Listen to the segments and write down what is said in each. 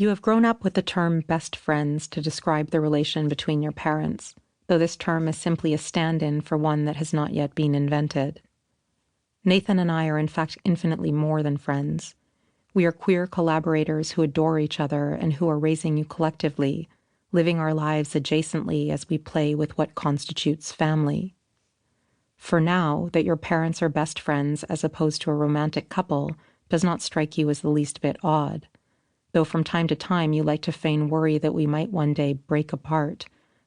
You have grown up with the term best friends to describe the relation between your parents, though this term is simply a stand-in for one that has not yet been invented. Nathan and I are in fact infinitely more than friends. We are queer collaborators who adore each other and who are raising you collectively, living our lives adjacently as we play with what constitutes family. For now, that your parents are best friends as opposed to a romantic couple does not strike you as the least bit odd, though from time to time you like to feign worry that we might one day break apart,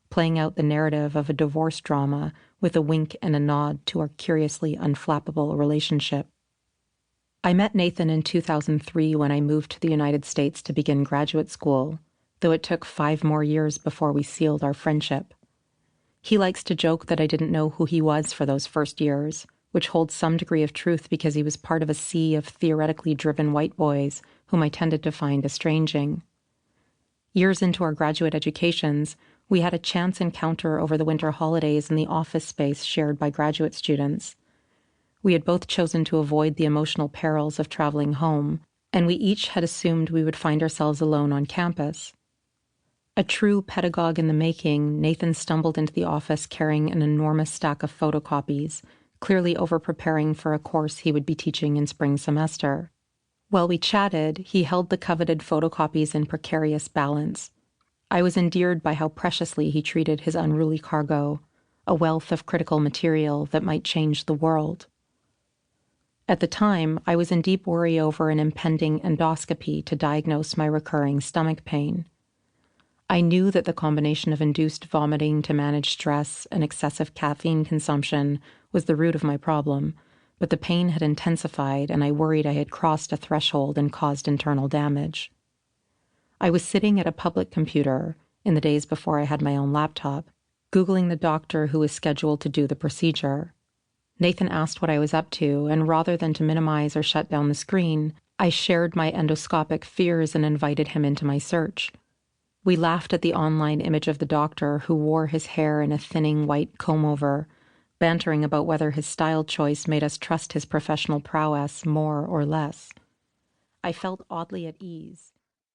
playing out the narrative of a divorce drama with a wink and a nod to our curiously unflappable relationship. I met Nathan in 2003 when I moved to the United States to begin graduate school, though it took 5 more years before we sealed our friendship. He likes to joke that I didn't know who he was for those first years, which holds some degree of truth because he was part of a sea of theoretically driven white boys whom I tended to find estranging. Years into our graduate educations, we had a chance encounter over the winter holidays in the office space shared by graduate students. We had both chosen to avoid the emotional perils of traveling home, and we each had assumed we would find ourselves alone on campus. A true pedagogue in the making, Nathan stumbled into the office carrying an enormous stack of photocopies, clearly over-preparing for a course he would be teaching in spring semester. While we chatted, he held the coveted photocopies in precarious balance. I was endeared by how preciously he treated his unruly cargo, a wealth of critical material that might change the world. At the time, I was in deep worry over an impending endoscopy to diagnose my recurring stomach pain. I knew that the combination of induced vomiting to manage stress and excessive caffeine consumption was the root of my problem, but the pain had intensified and I worried I had crossed a threshold and caused internal damage. I was sitting at a public computer, in the days before I had my own laptop, Googling the doctor who was scheduled to do the procedure. Nathan asked what I was up to, and rather than to minimize or shut down the screen, I shared my endoscopic fears and invited him into my search. We laughed at the online image of the doctor who wore his hair in a thinning white comb-over, bantering about whether his style choice made us trust his professional prowess more or less. I felt oddly at ease,